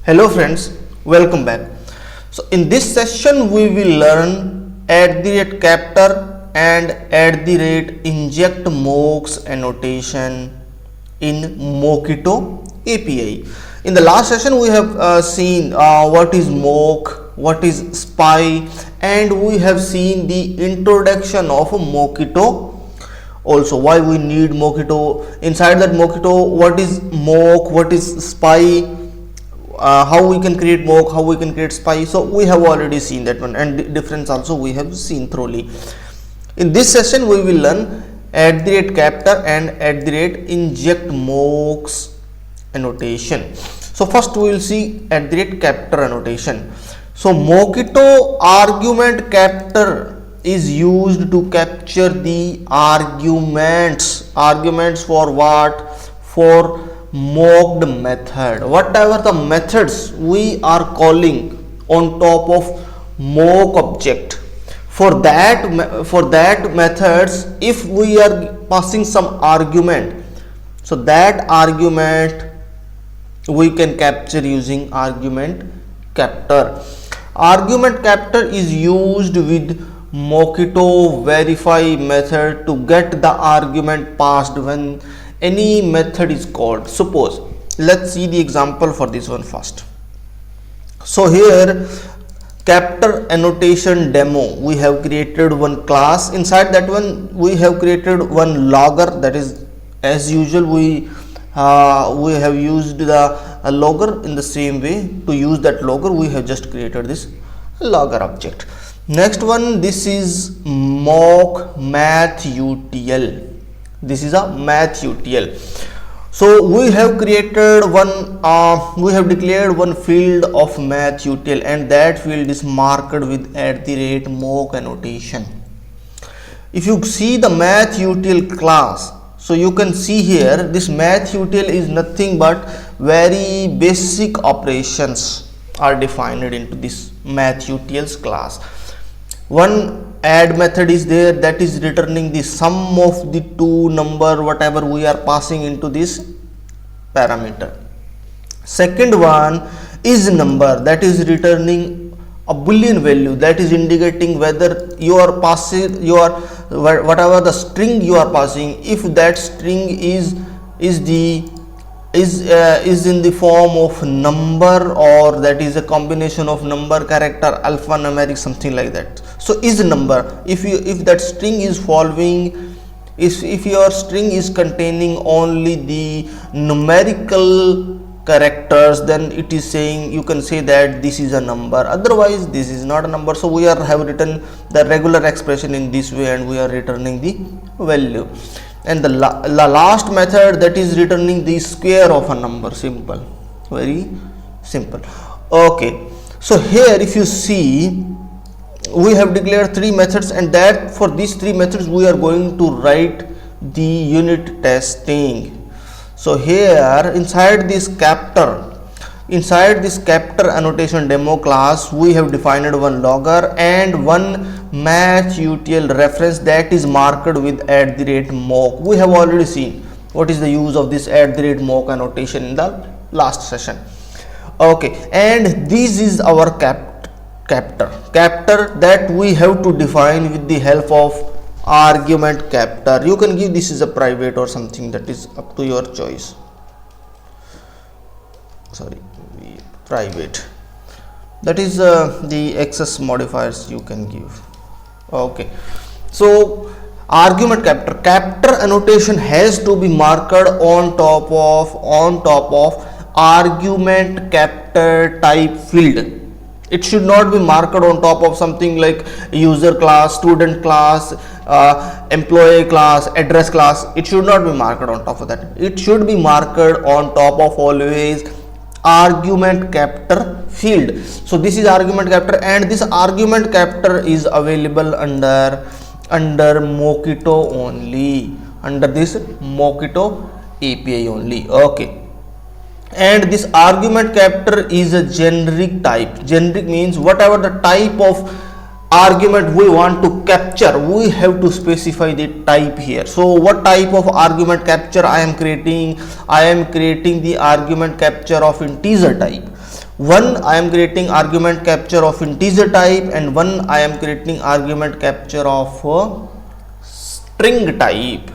Hello friends, welcome back. So in this session we will learn @captor and @inject mocks annotation in Mockito API. In the last session we have seen what is mock, what is spy, and we have seen the introduction of Mockito. Also, why we need Mockito, inside that Mockito, what is mock, what is spy, how we can create mock, how we can create spy. So we have already seen that one, and difference also we have seen thoroughly. In this session we will learn @captor and @inject mocks annotation. So first we will see @captor annotation. So Mockito argument captor is used to capture the arguments for what? For mocked method. Whatever the methods we are calling on top of mock object, for that methods, if we are passing some argument, so that argument we can capture using argument captor. Argument captor is used with Mockito verify method to get the argument passed when any method is called. Suppose, let's see the example for this one first. So here captor annotation demo, we have created one class. Inside that one we have created one logger, that is as usual we have used the logger. In the same way, to use that logger we have just created this logger object. Next one, this is mock mathutl. This is a mathutl. So we have created one, we have declared one field of mathutl, and that field is marked with @mock annotation. If you see the mathutl class, so you can see here this mathutl is nothing but very basic operations are defined into this mathutls class. One add method is there, that is returning the sum of the two number whatever we are passing into this parameter. Second one is number, that is returning a boolean value, that is indicating whether you are passing whatever the string you are passing, if that string is in the form of number, or that is a combination of number, character, alphanumeric, something like that. So is number, if that string is following, if your string is containing only the numerical characters, then it is saying, you can say that this is a number, otherwise this is not a number. So we have written the regular expression in this way, and we are returning the value. And the last method, that is returning the square of a number. Simple, very simple. Okay, so here if you see, we have declared three methods, and that for these three methods we are going to write the unit testing. So here inside this captor annotation demo class, we have defined one logger and one mathutl reference that is marked with @mock. We have already seen what is the use of this @mock annotation in the last session. Okay, and this is our captor that we have to define with the help of argument captor. You can give this is a private or something, that is up to your choice. Sorry, private, that is the access modifiers you can give. Okay, so argument captor annotation has to be marked on top of argument captor type field. It should not be marked on top of something like user class, student class, employee class, address class. It should not be marked on top of that. It should be marked on top of always argument captor field. So this is argument captor, and this argument captor is available under Mockito only, under this Mockito API only. Okay, and this argument captor is a generic type. Generic means whatever the type of argument we want to capture, we have to specify the type here. So what type of argument capture I am creating? I am creating the argument capture of integer type. One I am creating argument capture of integer type, and one I am creating argument capture of string type.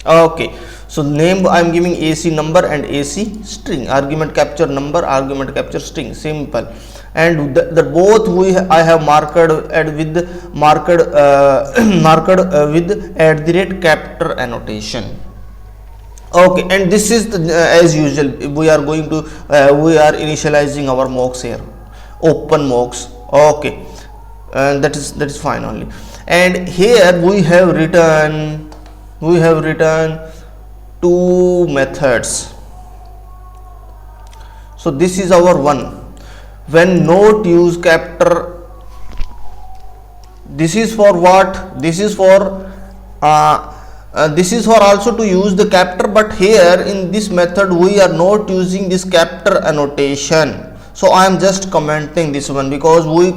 Okay, so name I am giving AC number and AC string, argument capture number, argument capture string, simple. And the both I have marked with @ captor annotation. Okay, and this is as usual we are going to we are initializing our mocks here, open mocks. Okay, and that is fine only. And here we have written two methods. So this is our one. When not use captor, this is for what? This is for also to use the captor, but here in this method we are not using this captor annotation. So I am just commenting this one because we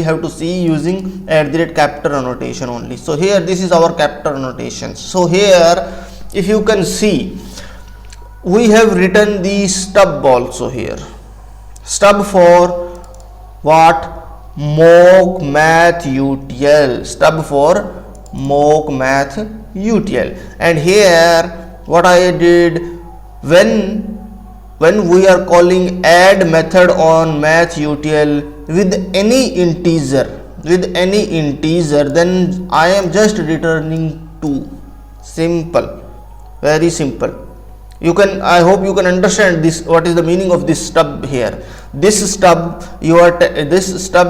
have to see using @ captor annotation only. So here this is our captor annotation. So here if you can see, we have written the stub also here. Stub for what? Mock math UTL. Stub for mock math UTL. And here what I did, when we are calling add method on math UTL with any integer, then I am just returning 2. Simple, very simple. I hope you can understand this. What is the meaning of this stub here? This stub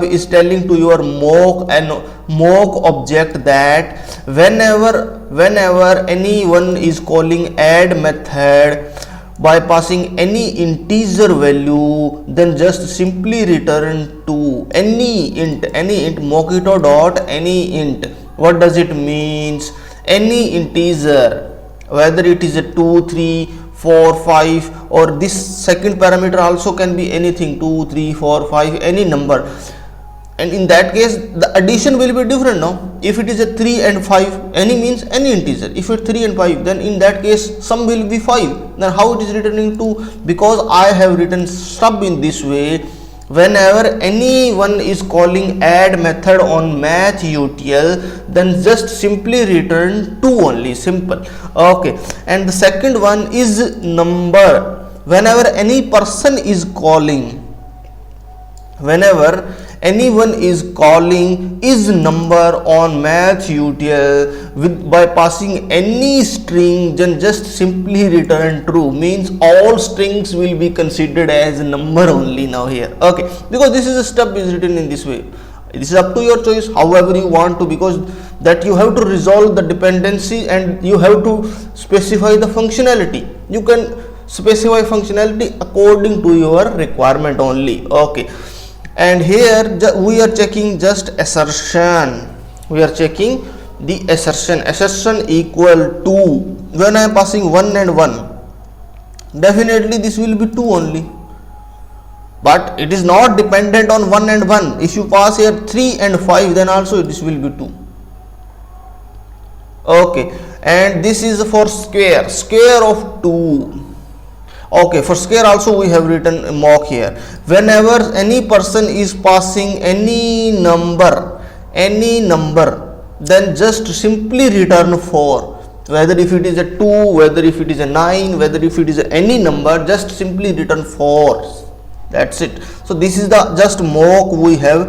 is telling to your mock object that whenever anyone is calling add method by passing any integer value, then just simply return 2. Any int mockito dot any int. What does it means? Any integer, whether it is a 2, 3, 4, 5, or this second parameter also can be anything, 2, 3, 4, 5, any number. And in that case the addition will be different now. If it is a 3 and 5, any means any integer. If it's 3 and 5, then in that case sum will be 5. Then how it is returning 2? Because I have written stub in this way. Whenever anyone is calling add method on math UTL, then just simply return 2 only, simple. Okay, and the second one is number. Whenever any person is calling, whenever anyone is calling is number on math UTL by passing any string, then just simply return true. Means all strings will be considered as number only now here. Okay, because this is a stub is written in this way. This is up to your choice, however you want to, because that you have to resolve the dependency and you have to specify the functionality. You can specify functionality according to your requirement only. Okay, and here we are checking just assertion. We are checking the assertion equal to, when I am passing 1 and 1, definitely this will be 2 only, but it is not dependent on 1 and 1. If you pass here 3 and 5, then also this will be 2. Okay, and this is for square of 2. Okay, for square also we have written mock here. Whenever any person is passing any number, then just simply return 4. Whether if it is a 2, whether if it is a 9, whether if it is any number, just simply return 4. That's it. So this is the just mock we have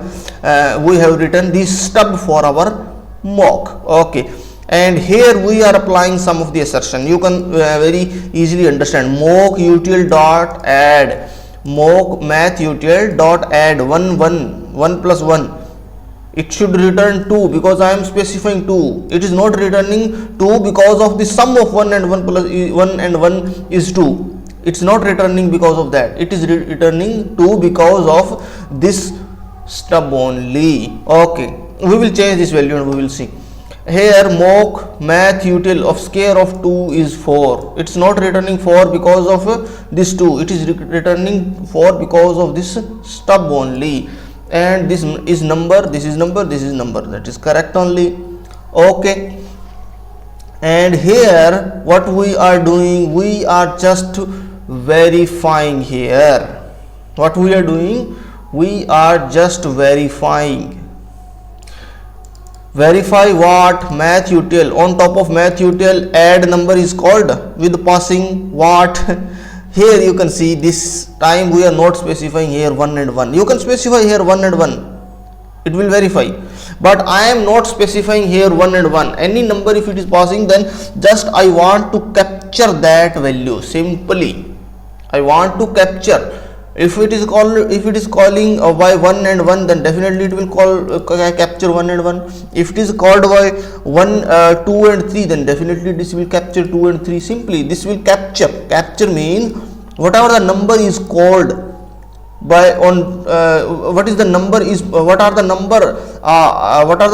written this stub for our mock. Okay, and here we are applying some of the assertion. You can very easily understand. Mock UTL dot add, mock math UTL dot add 1 plus 1. It should return 2 because I am specifying 2. It is not returning 2 because of the sum of 1 and 1 plus 1 and 1 is 2. It's not returning because of that. It is returning 2 because of this stub only. Okay, we will change this value and we will see. Here mock math util of square of 2 is 4. It's not returning 4 because of this 2. It is returning 4 because of this stub only. And this is number, this is number, this is number. That is correct only. Okay. And here what we are doing, we are just verifying here. What we are doing? We are just verifying. Verify what? Math-util. On top of math-util, add number is called with passing what? Here you can see this time we are not specifying here 1 and 1. You can specify here 1 and 1. It will verify. But I am not specifying here 1 and 1. Any number if it is passing, then just I want to capture that value. Simply, I want to capture. If it is calling by 1 and 1, then definitely it will capture 1 and 1. If it is called by 1 2 and 3, then definitely this will capture 2 and 3. Simply this will capture means whatever the number is called by on what are the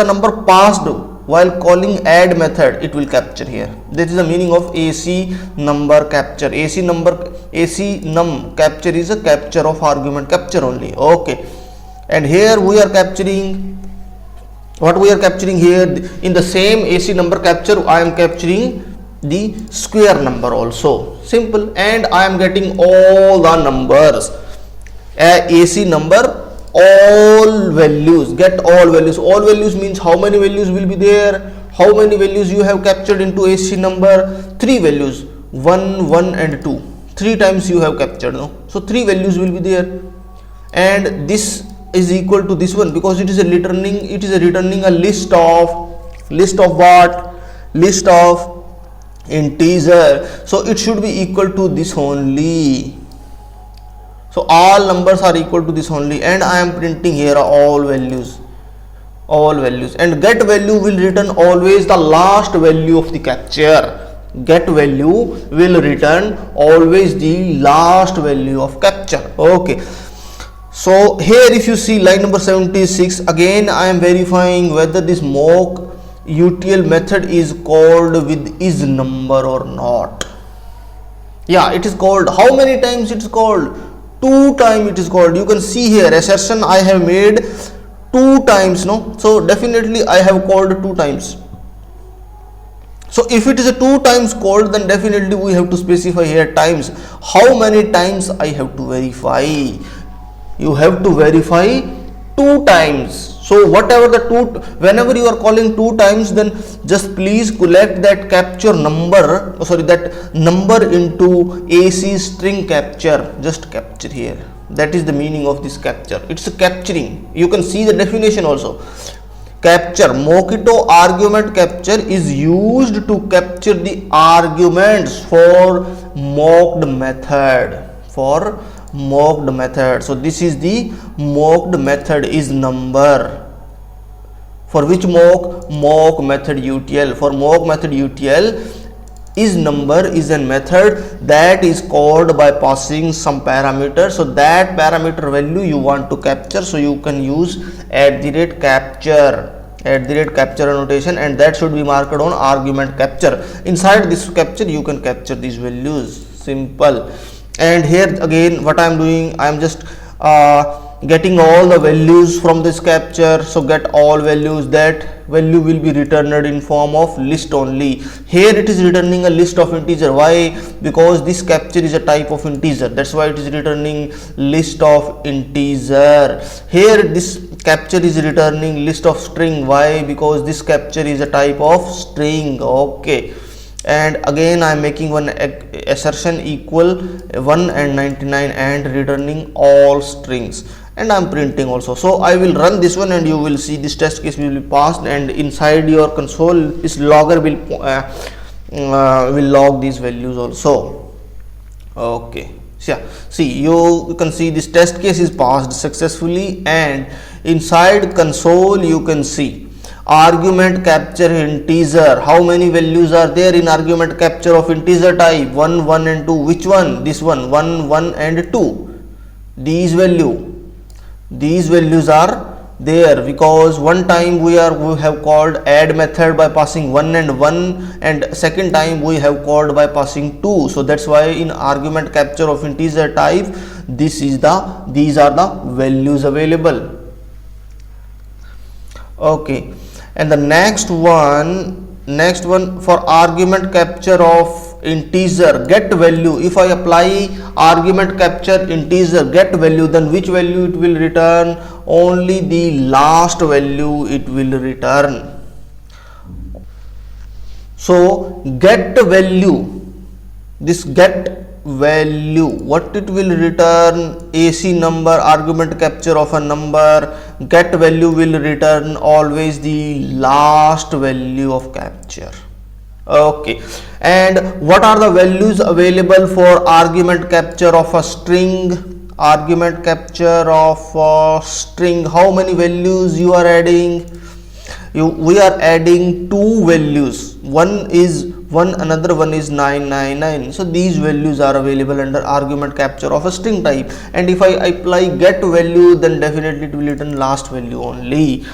number passed while calling add method, it will capture here. That is the meaning of AC number capture. AC num capture is a capture of argument capture only. Okay, and here we are capturing what we are capturing here in the same AC number capture. I am capturing the square number also. Simple, and I am getting all the numbers. AC number, all values, get all values. All values means how many values will be there, how many values you have captured into AC number. 3 values, 1 1 and 2, 3 times you have captured, no? So 3 values will be there, and this is equal to this one because it is returning a list of what? List of integer. So it should be equal to this only. So all numbers are equal to this only, and I am printing here all values, and get value will return always the last value of the capture. Get value will return always the last value of capture. Okay, so here if you see line number 76, again I am verifying whether this mock util method is called with is number or not. Yeah, it is called. How many times it is called? 2 times it is called. You can see here assertion I have made 2 times, no? So definitely I have called 2 times. So if it is a 2 times called, then definitely we have to specify here times. How many times I have to verify? You have to verify 2 times. So whatever the whenever you are calling 2 times, then just please collect that capture number, that number into AC string capture. Just capture here. That is the meaning of this capture. It's a capturing. You can see the definition also. Capture, Mockito argument capture is used to capture the arguments for mocked method. So this is the mocked method is number. For which mock method util. For mock method util, is number is a method that is called by passing some parameter. So that parameter value you want to capture, so you can use @capture annotation, and that should be marked on argument capture. Inside this capture you can capture these values. Simple. And here again what I am doing, I am just getting all the values from this capture. So get all values, that value will be returned in form of list only. Here it is returning a list of integer. Why? Because this capture is a type of integer, that's why it is returning list of integer. Here this capture is returning list of string. Why? Because this capture is a type of string. Okay, and again I am making one assertion equal 1 and 99 and returning all strings, and I am printing also. So I will run this one and you will see this test case will be passed, and inside your console this logger will log these values also. Okay, so yeah, see, you can see this test case is passed successfully, and inside console you can see argument capture integer. How many values are there in argument capture of integer type? 1 1 and 2. Which one? This one, 1 1 and 2. These values are there because one time we have called add method by passing 1 and 1, and second time we have called by passing 2. So that's why in argument capture of integer type, these are the values available. Okay, and the next one for argument capture of integer get value, if I apply argument capture integer get value, then which value it will return? Only the last value it will return. So get value, this get value, what it will return? AC number, argument capture of a number, get value will return always the last value of capture. Okay, and what are the values available for argument capture of a string? Argument capture of a string, how many values you are adding? We are adding two values, one is 1, another one is 999. So these values are available under argument capture of a string type, and if I apply get value, then definitely it will return last value only.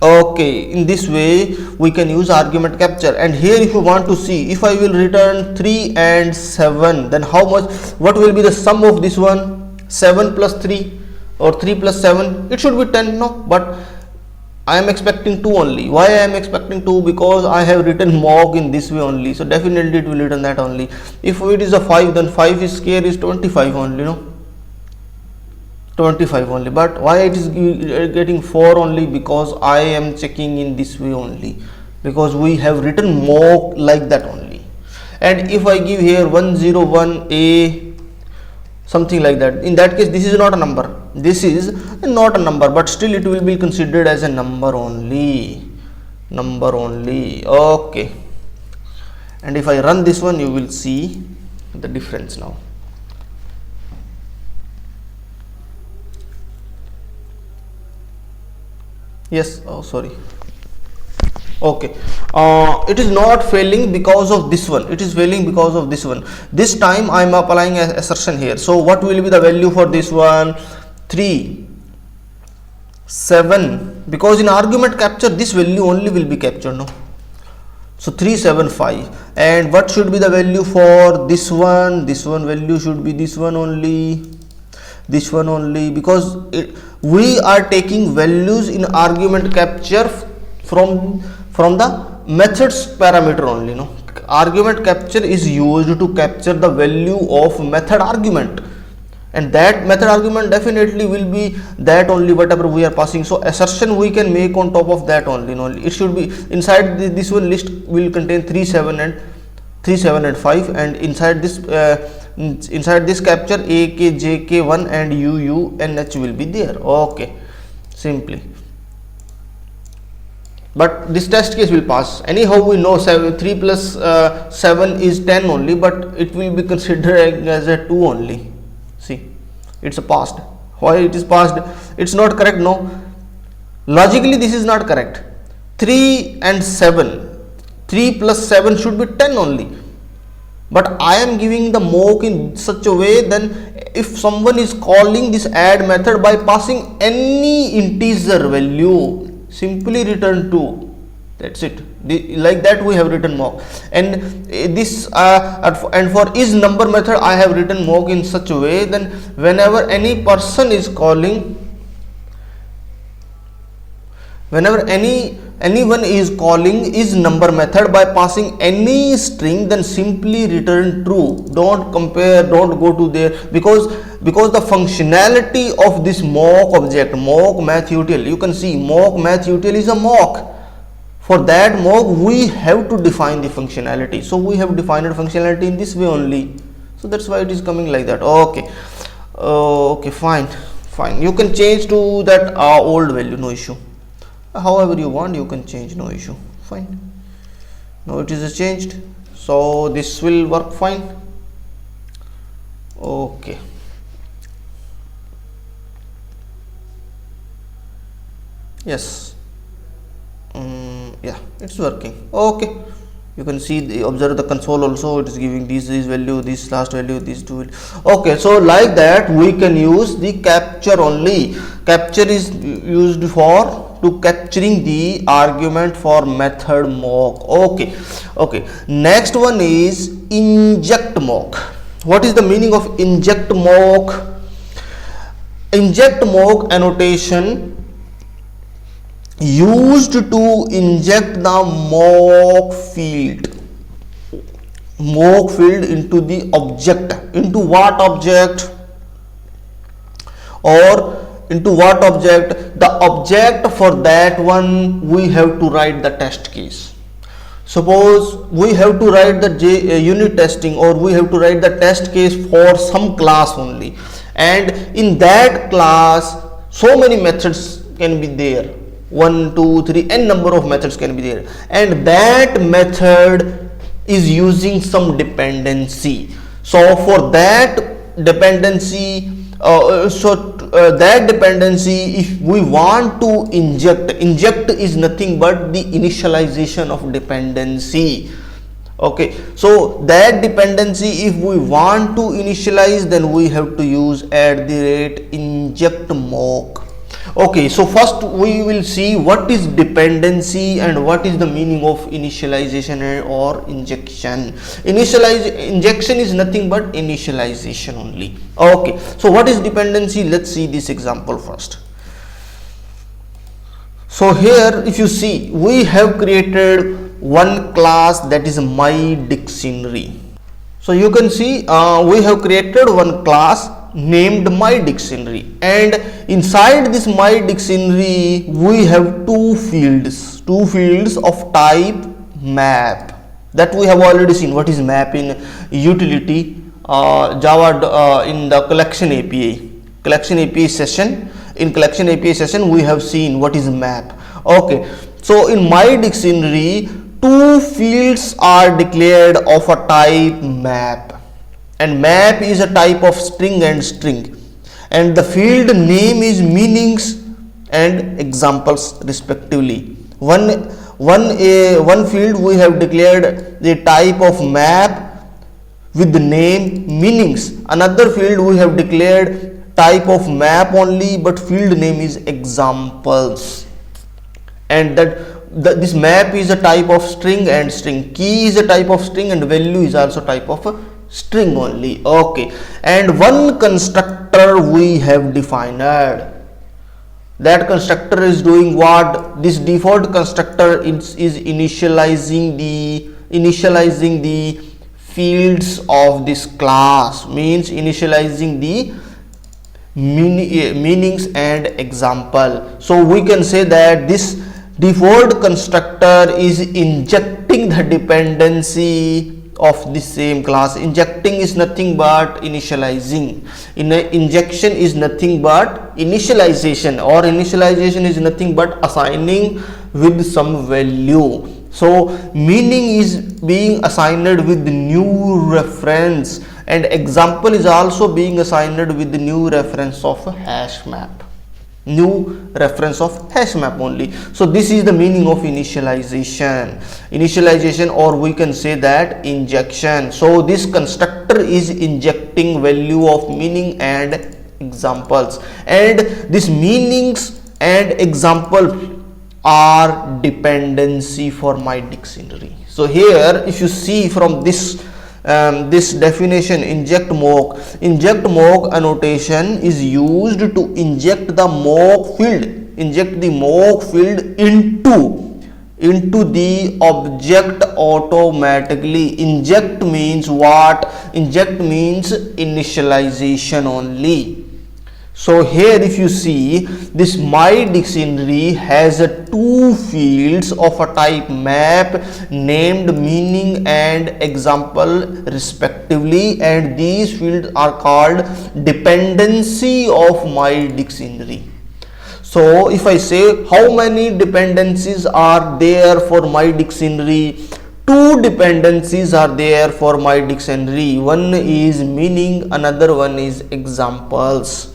Okay, in this way we can use argument capture. And here if you want to see, if I will return 3 and 7, then how much, what will be the sum of this one? 7 plus 3 or 3 plus 7, it should be 10, no, but I am expecting 2 only. Why I am expecting 2? Because I have written mock in this way only, so definitely it will return that only. If it is a 5, then 5 is square is 25 only, no, 25 only. But why it is getting 4 only? Because I am checking in this way only, because we have written mock like that only. And if I give here 101A something like that, in that case this is not a number, this is not a number, but still it will be considered as a number only, okay. And if I run this one, you will see the difference now. Yes, oh sorry, okay, it is not failing because of this one, it is failing because of this one. This time I am applying an assertion here. So what will be the value for this one? 3, 7, because in argument capture this value only will be captured, no, so 3, 7, 5. And what should be the value for this one? This one value should be this one only, because we are taking values in argument capture from the methods parameter only, no. Argument capture is used to capture the value of method argument, and that method argument definitely will be that only whatever we are passing. So assertion we can make on top of that only, no. It should be inside this one list will contain 3, 7 and 5, and inside this capture AK, JK, 1 and UU, NH will be there. Okay, simply. But this test case will pass. Anyhow, we know 3 plus 7 is 10 only, but it will be considered as a 2 only. See, it's a passed. Why it is passed? It's not correct, no. Logically, this is not correct. 3 and 7, 3 plus 7 should be 10 only. But I am giving the mock in such a way, then if someone is calling this add method by passing any integer value, simply return 2, that's it. Like that we have written mock. And this and for is number method I have written mock in such a way, then whenever any person is calling, whenever anyone is calling is number method by passing any string, then simply return true. Don't compare, don't go to there, because the functionality of this mock object, mock mathUTL, you can see mock mathUTL is a mock. For that mock we have to define the functionality, so we have defined functionality in this way only, so that's why it is coming like that. Okay, okay, fine, you can change to that old value, no issue. However you want you can change, no issue, fine. Now it is changed, so this will work fine. Okay, yes, yeah, it's working. Okay, you can see observe the console also, it is giving this value, this last value, these two value. Okay, so like that we can use the capture only. Capture is used for to capturing the argument for method mock. Okay, next one is inject mock. What is the meaning of inject mock? Inject mock annotation used to inject the mock field. mock field into the object. Into what object? Or into what object? The object, for that one we have to write the test case. Suppose we have to write the unit testing, or we have to write the test case for some class only, and in that class so many methods can be there, 1 2 3 n number of methods can be there, and that method is using some dependency. So for that dependency, that dependency, if we want to inject is nothing but the initialization of dependency. Okay, so that dependency, if we want to initialize, then we have to use @inject mock. Okay, so first we will see what is dependency and what is the meaning of initialization or injection. Injection is nothing but initialization only. Okay, so what is dependency? Let's see this example first. So here, if you see, we have created one class, that is my dictionary. So you can see we have created one class named my dictionary, and inside this my dictionary we have two fields of type map, that we have already seen what is map in utility Java in the collection API session. In collection API session we have seen what is map. Okay, so in my dictionary two fields are declared of a type map, and map is a type of string, and the field name is meanings and examples respectively. One field we have declared the type of map with the name meanings, another field we have declared type of map only but field name is examples, and this map is a type of string, and key is a type of string, and value is also type of a string only. Okay, and one constructor we have defined. That constructor is doing what? This default constructor is initializing the fields of this class, means initializing the meanings and example. So we can say that this default constructor is injecting the dependency of the same class. Injecting is nothing but initializing. Injection is nothing but initialization, or initialization is nothing but assigning with some value. So meaning is being assigned with the new reference, and example is also being assigned with the new reference of hash map. Only. So this is the meaning of initialization, or we can say that injection. So this constructor is injecting value of meaning and examples, and these meanings and example are dependency for my dictionary. So here, if you see from this definition, inject mock annotation is used to inject the mock field into the object automatically. Inject means what? Inject means initialization only. So here, if you see, this my dictionary has two fields of a type map named meaning and example respectively, and these fields are called dependency of my dictionary. So if I say how many dependencies are there for my dictionary, two dependencies are there for my dictionary. One is meaning, another one is examples.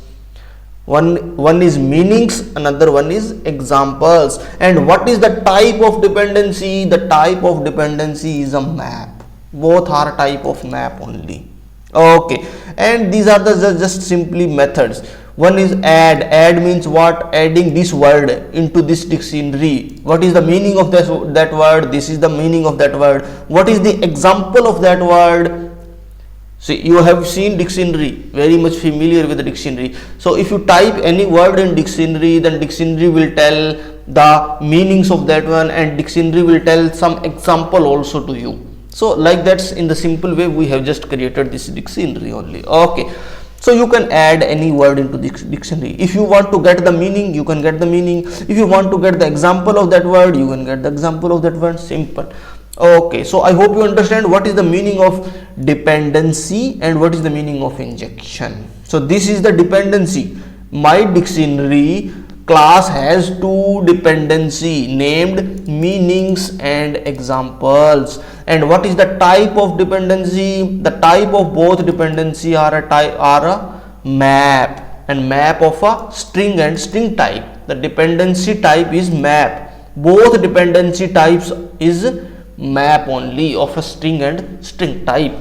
One is meanings, another one is examples. And what is the type of dependency? The type of dependency is a map. Both are type of map only. Okay, and these are the just simply methods. One is add means what? Adding this word into this dictionary. What is the meaning of that word? This is the meaning of that word. What is the example of that word? See, you have seen dictionary, very much familiar with the dictionary. So if you type any word in dictionary, then dictionary will tell the meanings of that one, and dictionary will tell some example also to you. So like that's in the simple way we have just created this dictionary only. Okay, so you can add any word into this dictionary. If you want to get the meaning, you can get the meaning. If you want to get the example of that word, you can get the example of that word. Simple. Okay, so I hope you understand what is the meaning of dependency and what is the meaning of injection. So this is the dependency. My dictionary class has two dependency named meanings and examples. And what is the type of dependency? The type of both dependency are a map, and map of a string and string type. The dependency type is map. Both dependency types is map only of a string and string type.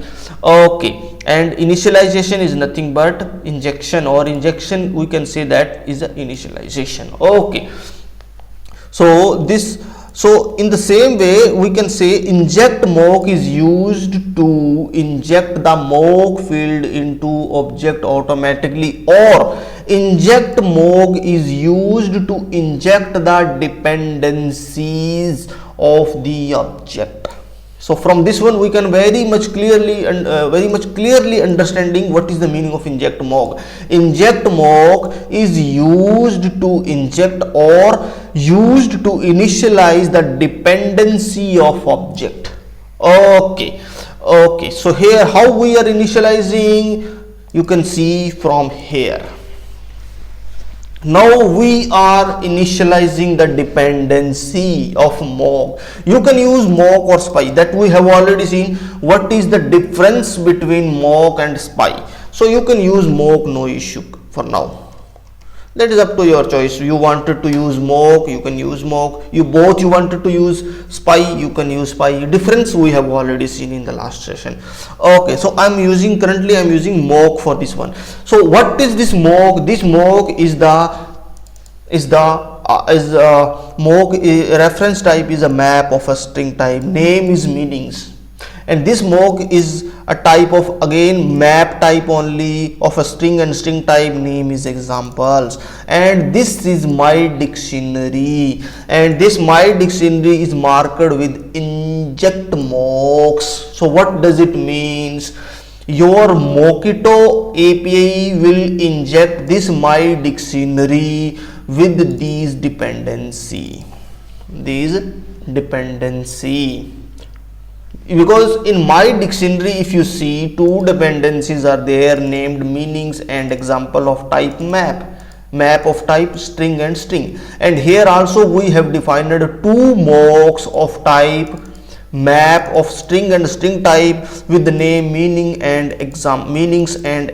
Okay, and initialization is nothing but injection, or injection we can say that is a initialization. Okay, so in the same way we can say inject mock is used to inject the mock field into object automatically, or inject mock is used to inject the dependencies of the object. So from this one we can very much clearly understanding what is the meaning of inject mock. Inject mock is used to inject or used to initialize the dependency of object. Okay, so here how we are initializing, you can see from here. Now we are initializing the dependency of mock. You can use mock or spy, that we have already seen what is the difference between mock and spy. So you can use mock, no issue for now. That is up to your choice. You wanted to use mock, you can use mock. You wanted to use spy, you can use spy. Difference we have already seen in the last session. Okay, so currently I'm using mock for this one. So what is this mock? This mock is mock reference type is a map of a string type. Name is meanings. And this mock is a type of, again, map type only of a string and string type. Name is examples. And this is my dictionary, and this my dictionary is marked with inject mocks. So what does it means? Your Mockito API will inject this my dictionary with these dependency, because in my dictionary, if you see, two dependencies are there named meanings and example of type map of type string and string. And here also we have defined two mocks of type map of string and string type with the name meanings and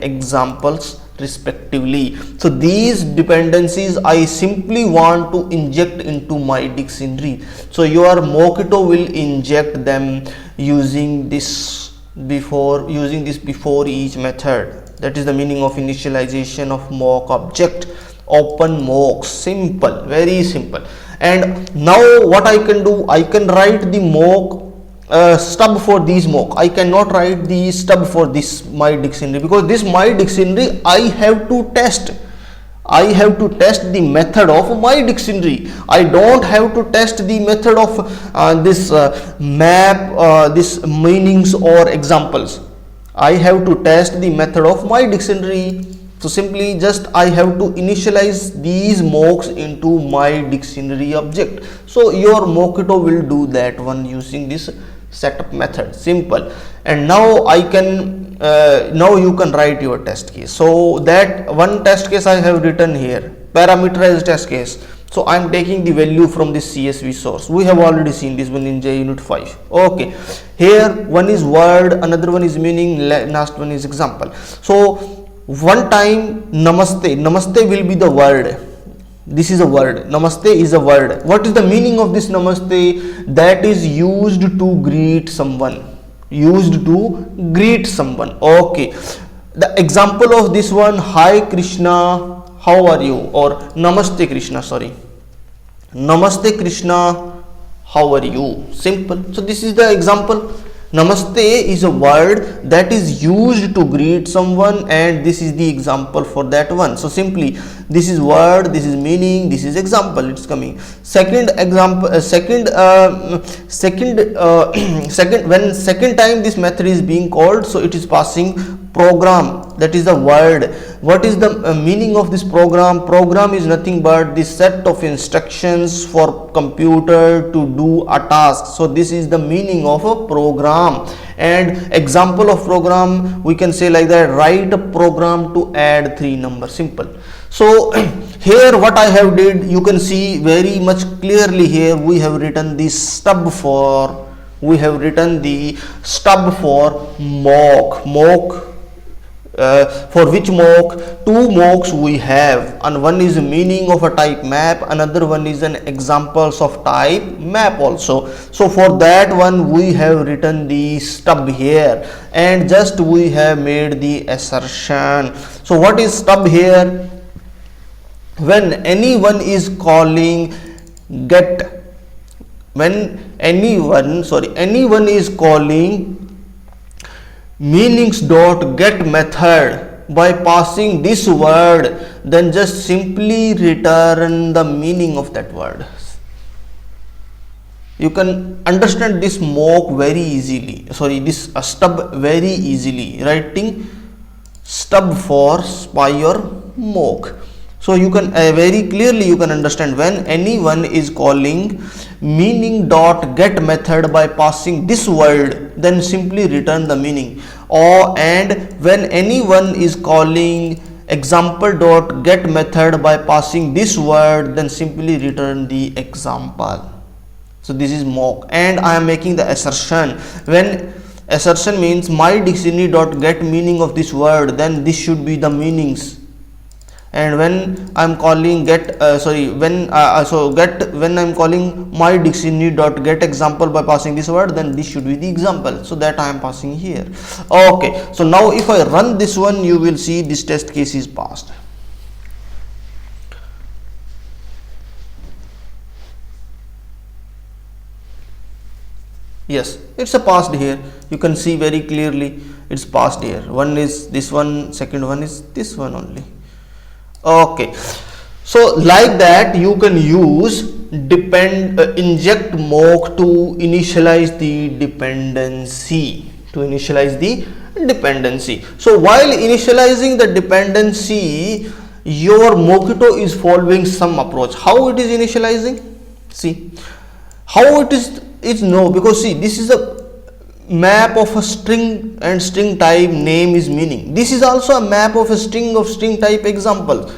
examples respectively. So these dependencies I simply want to inject into my dictionary. So your Mockito will inject them using this before each method. That is the meaning of initialization of mock object. Open mocks, simple, very simple. And now what I can do, I can write the mock stub for these mock. I cannot write the stub for this my dictionary, because this my dictionary I have to test the method of my dictionary. I don't have to test the method of this map, this meanings or examples. I have to test the method of my dictionary. So simply just I have to initialize these mocks into my dictionary object. So your Mockito will do that one using this setup method. Simple. And now I can now you can write your test case. So that one test case I have written here, parameterized test case. So I am taking the value from this CSV source. We have already seen this one in JUnit 5. Okay, here one is word, another one is meaning, last one is example. So one time namaste will be the word. This is a word. Namaste is a word. What is the meaning of this namaste? That is used to greet someone. Okay. The example of this one, hi Krishna, how are you? Or namaste Krishna, sorry. Namaste Krishna, how are you? Simple. So this is the example. Namaste is a word that is used to greet someone, and this is the example for that one. So simply this is word, this is meaning, this is example, it's coming. Second example, second when second time this method is being called, so it is passing program, that is the word. What is the meaning of this program? Program is nothing but the set of instructions for computer to do a task. So this is the meaning of a program. And example of program, we can say like that: write a program to add 3 numbers. Simple. So here what I have did, you can see very much clearly here, we have written the stub for mock. For which mock? 2 mocks we have, and one is meaning of a type map, another one is an examples of type map also. So for that one we have written the stub here, and just we have made the assertion. So what is stub here? When anyone is calling get, anyone is calling meanings dot get method by passing this word, then just simply return the meaning of that word. You can understand this mock very easily, this stub very easily, writing stub for spy or mock. So you can very clearly you can understand, when anyone is calling meaning dot get method by passing this word, then simply return the meaning. And when anyone is calling example dot get method by passing this word, then simply return the example. So this is mock, and I am making the assertion. When assertion means my dictionary dot get meaning of this word, then this should be the meanings. And when I'm calling get when I'm calling my dictionary dot get example by passing this word, then this should be the example, so that I am passing here. Okay, so now if I run this one, you will see this test case is passed. Yes, it's a passed here. You can see very clearly it's passed here. One is this one, second one is this one only. Okay, so like that you can use inject mock to initialize the dependency. So while initializing the dependency, your Mockito is following some approach. How it is initializing? See how it is no, because see, this is a map of a string, and string type name is meaning. This is also a map of a string type example.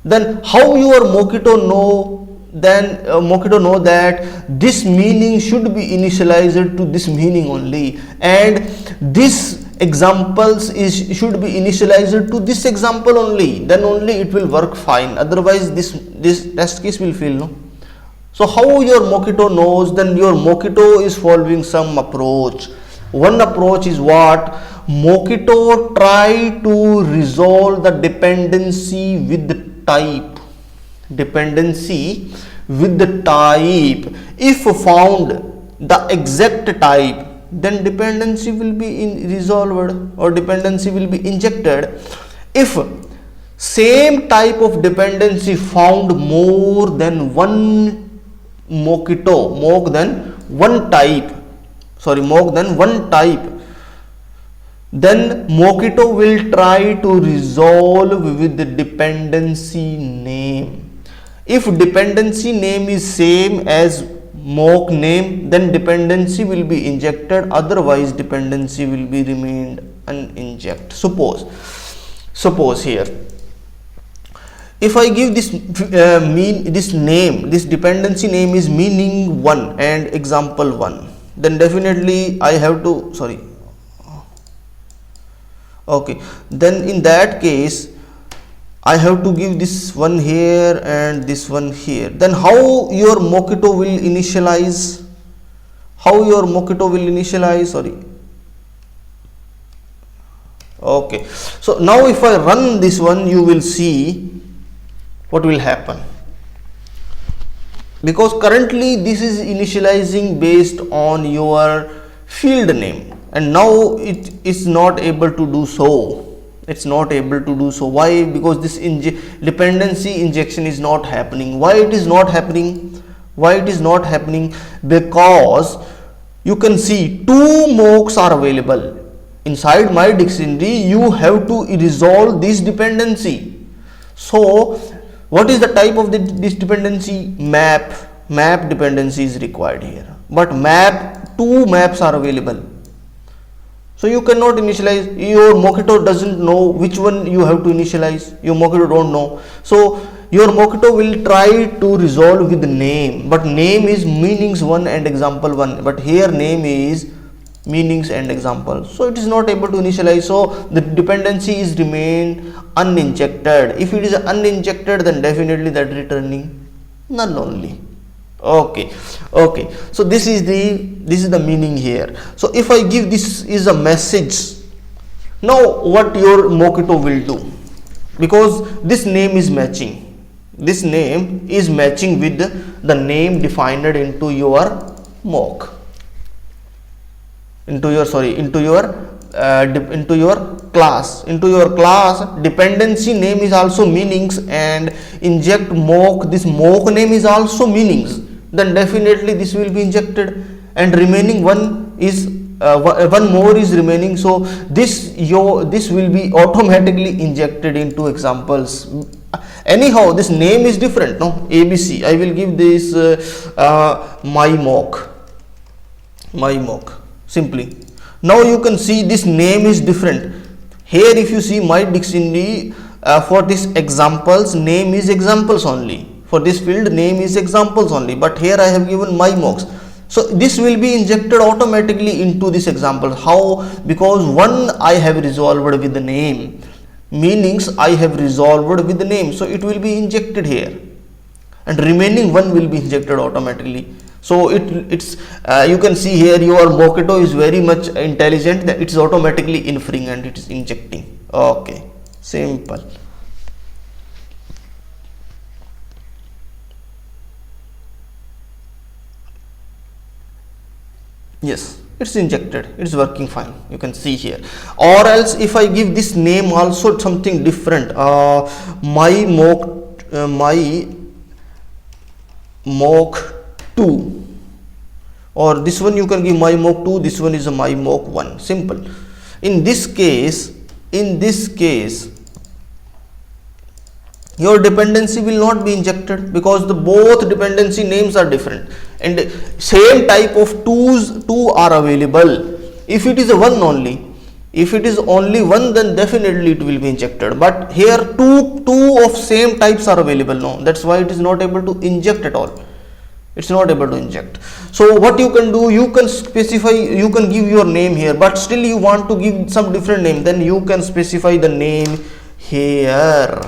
Then how your Mockito know? Then Mockito know that this meaning should be initialized to this meaning only, and this examples should be initialized to this example only. Then only it will work fine. Otherwise, this test case will fail. No. So how your Mockito knows? Then your Mockito is following some approach. One approach is what? Mockito try to resolve the dependency with the type. If found the exact type, then dependency will be resolved, or dependency will be injected. If same type of dependency found more than one Mockito, more than one type, then Mockito will try to resolve with the dependency name. If dependency name is same as mock name, then dependency will be injected, otherwise dependency will be remained uninjected. Suppose here, if I give this this dependency name is meaning 1 and example 1, then definitely I have to okay, then in that case I have to give this one here and this one here. Then how your Mockito will initialize? Okay, so now if I run this one, you will see what will happen, because currently this is initializing based on your field name, and now it is not able to do so. It's not able to do so. Why? Because this dependency injection is not happening. Why it is not happening? Why it is not happening? Because you can see two mocks are available inside my dictionary. You have to resolve this dependency. So what is the type of this dependency? Map dependency is required here, but two maps are available. So you cannot initialize. Your Mockito doesn't know which one you have to initialize. Your Mockito don't know. So your Mockito will try to resolve with name, but name is meanings 1 and example 1, but here name is meanings and example. So it is not able to initialize. So the dependency is remain uninjected. If it is uninjected, then definitely that returning null only. Okay, so this is the meaning here. So if I give this is a message, now what your Mockito will do, because this name is matching with the name defined into your mock, into your class. Dependency name is also meanings, and inject mock, this mock name is also meanings, then definitely this will be injected, and remaining one is one more is remaining. So this will be automatically injected into examples. Anyhow, this name is different, no? ABC. I will give this my mock simply. Now you can see this name is different. Here if you see my dictionary, for this examples, name is examples only. For this field, name is examples only, but here I have given my mocks. So this will be injected automatically into this example. How? Because one I have resolved with the name, meanings I have resolved with the name, so it will be injected here, and remaining one will be injected automatically. So it's you can see here your Mockito is very much intelligent, that it's automatically inferring and it is injecting. Okay, simple. Yes, it's injected, it's working fine, you can see here. Or else if I give this name also something different, my mock 2, or this one you can give my mock 2, this one is a my mock 1. Simple. In this case your dependency will not be injected, because the both dependency names are different and same type of two are available. If it is a one only, if it is only one, then definitely it will be injected, but here two of same types are available. No, that's why it is not able to inject at all. It's not able to inject. So what you can do, you can specify, you can give your name here, but still you want to give some different name, then you can specify the name here.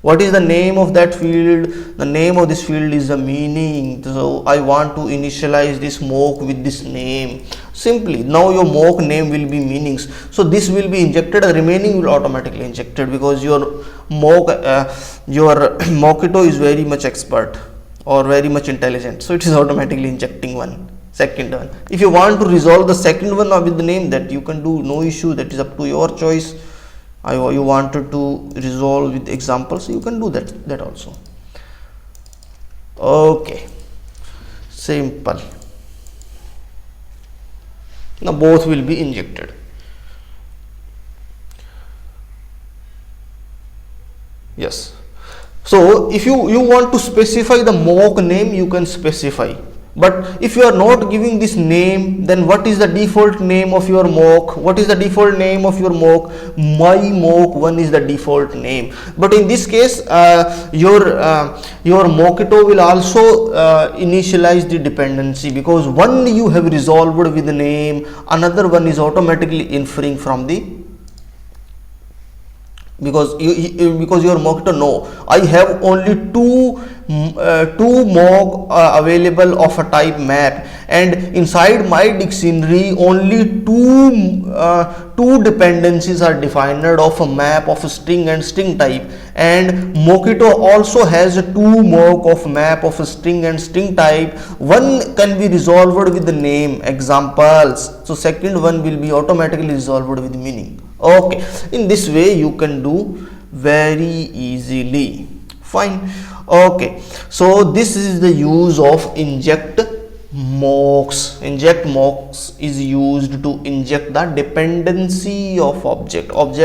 What is the name of that field? The name of this field is the meaning. So I want to initialize this mock with this name. Simply, now your mock name will be meanings. So this will be injected, the remaining will automatically injected, because your Mockito is very much expert or very much intelligent. So it is automatically injecting second one. If you want to resolve the second one with the name, that you can do, no issue, that is up to your choice. You wanted to resolve with examples, you can do that also. Okay, simple. Now both will be injected. Yes. So if you want to specify the mock name, you can specify. But if you are not giving this name, then what is the default name of your mock? What is the default name of your mock? My mock 1 is the default name. But in this case, your Mockito will also initialize the dependency, because one you have resolved with the name, another one is automatically inferring from the because your mockito, no, I have only two mock available of a type map, and inside my dictionary only two dependencies are defined of a map of a string and string type, and mockito also has two mock of map of a string and string type. One can be resolved with the name examples, so second one will be automatically resolved with meaning. Okay, in this way you can do very easily. Fine. Okay, so this is the use of inject mocks. Inject mocks is used to inject the dependency of object of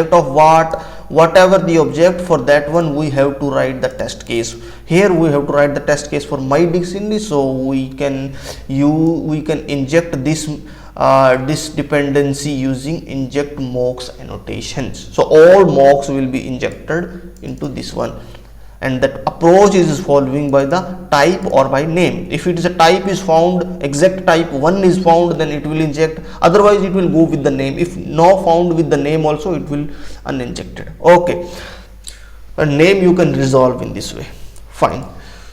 whatever the object. For that one we have to write the test case. Here we have to write the test case for my dictionary, so we can inject this dependency using inject mocks annotations. So all mocks will be injected into this one, and that approach is following by the type or by name. If it is a type is found, exact type 1 is found, then it will inject, otherwise it will go with the name. If no found with the name also, it will uninjected. Okay, a name you can resolve in this way. Fine.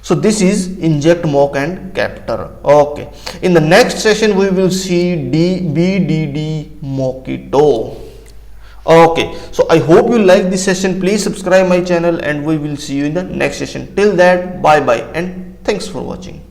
So this is inject mock and captor. Okay, in the next session we will see BDD mockito. Okay, so I hope you like this session. Please subscribe my channel and we will see you in the next session. Till that, bye bye and thanks for watching.